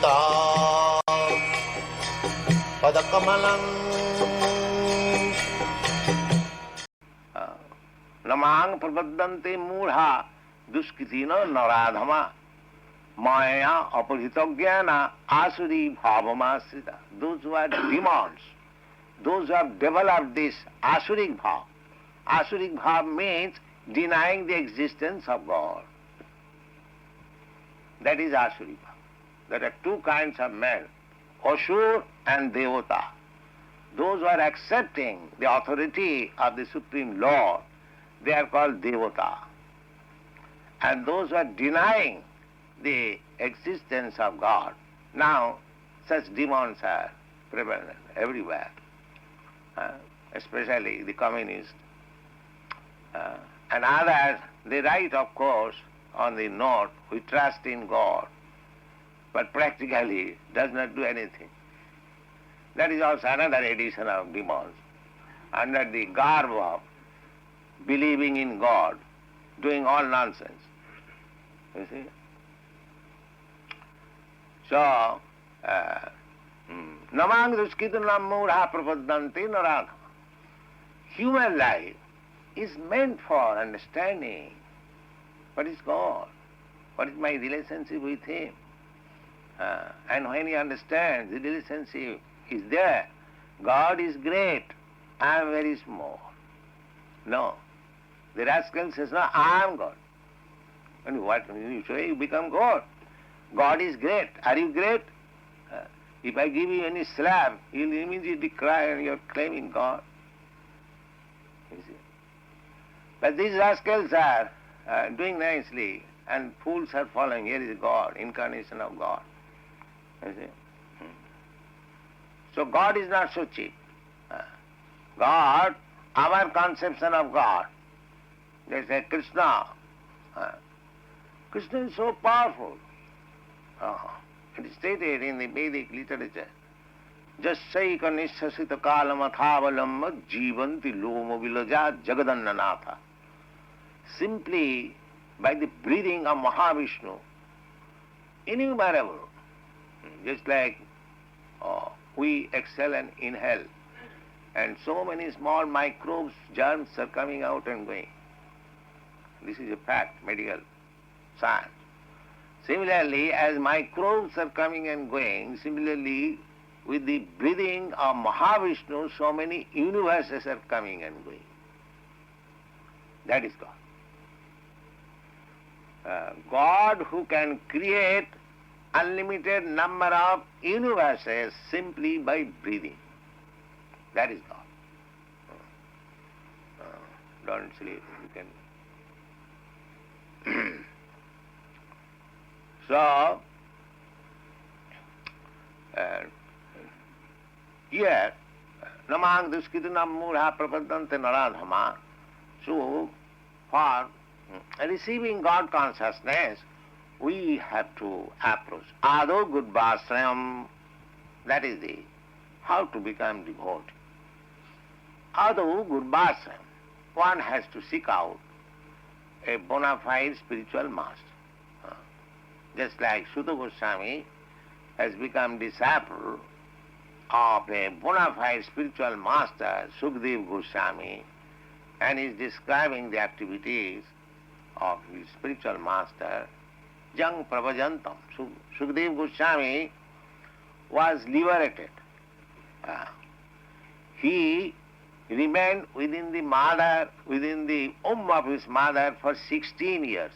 देवता पदकमलं नमांग प्रबद्धन्ते मूढ़ा दुष्कृतिनो नराधमा माया अपहृतज्ञाना asuri bhavamastrita. Those who are demons, those who have developed this asuric bhav. Asuric bhav means denying the existence of God. That is asuric bhav. There are two kinds of men, asur and devata. Those who are accepting the authority of the Supreme Lord, they are called devata. And those who are denying the existence of God, now such demons are prevalent everywhere, especially the communists. And others, they write, of course, on the note, we trust in God, but practically does not do anything. That is also another edition of demons, under the garb of believing in God, doing all nonsense. You see? So, namang duskritanam mudha prapadanti naradha. Human life is meant for understanding what is God, what is my relationship with Him. And when he understands the relationship is there, God is great, I am very small. No. The rascal says, no, I am God. And what you say, you become God. God is great. Are you great? If I give you any slap, you'll immediately cry and you're claiming God. You see. But these rascals are doing nicely, and fools are following. Here is God, incarnation of God. You see. So God is not so cheap. God, our conception of God, they say Krishna. Krishna is so powerful. It is stated in the Vedic literature. Jasaika nishasita kalamathavalamba jivanti loma vilaja jagadannanatha. Simply by the breathing of Mahavishnu, innumerable, just like we exhale and inhale, and so many small microbes, germs are coming out and going. This is a fact, medical science. Similarly, as microbes are coming and going, similarly with the breathing of Mahavishnu, so many universes are coming and going. That is God. God who can create unlimited number of universes simply by breathing. That is God. Don't sleep, you can. So, here, namang duskritanam mudha prapadante naradhama. So, for receiving God consciousness, we have to approach Ado Gurvasrayam. That is the how to become devotee. Ado Gurvasrayam. One has to seek out a bona fide spiritual master. Just like Suta Goswami has become disciple of a bona fide spiritual master, Sukdev Goswami, and is describing the activities of his spiritual master, Jang Prabhajantam. Sukdev Goswami was liberated. He remained within the womb of his mother for 16 years.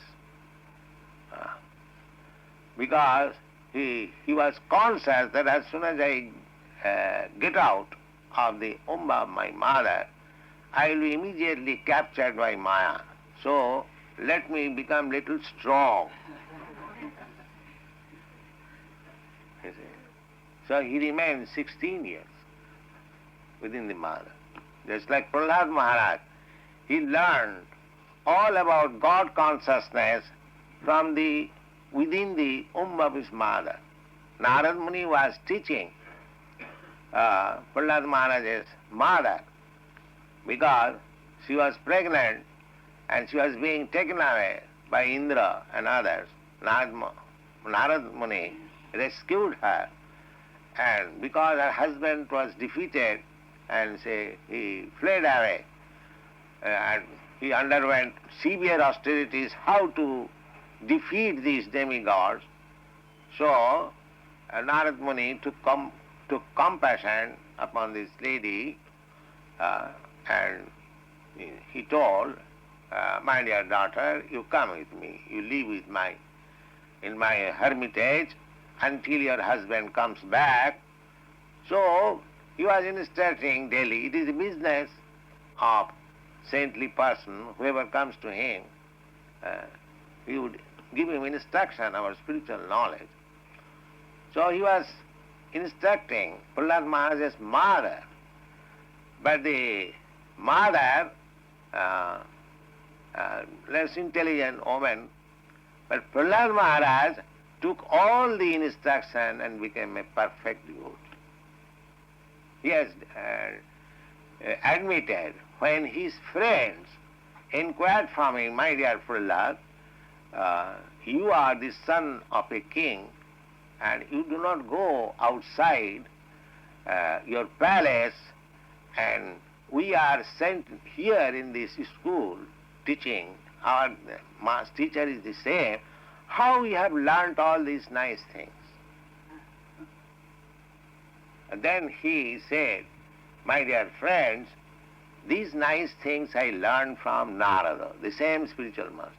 Because he was conscious that as soon as I get out of the womb of my mother, I will be immediately captured by Maya. So let me become little strong. You see. So he remained 16 years within the mother. Just like Prahlad Maharaj, he learned all about God consciousness from within the womb of his mother. Narad Muni was teaching Prahlad Maharaj's mother because she was pregnant and she was being taken away by Indra and others. Narad Muni rescued her, and because her husband was defeated and say he fled away, and he underwent severe austerities how to defeat these demigods. So Narad Muni took compassion upon this lady, and he told, my dear daughter, you come with me, you live in my hermitage until your husband comes back. So he was instructing daily. It is the business of saintly person, whoever comes to him, he would give him instruction about spiritual knowledge. So he was instructing Prahlad Maharaj's mother. But the mother, less intelligent woman, but Prahlad Maharaj took all the instruction and became a perfect devotee. He has admitted when his friends inquired from him, my dear Prahlad, you are the son of a king and you do not go outside your palace, and we are sent here in this school teaching, our master teacher is the same, how you have learnt all these nice things? And then he said, my dear friends, these nice things I learned from Narada, the same spiritual master.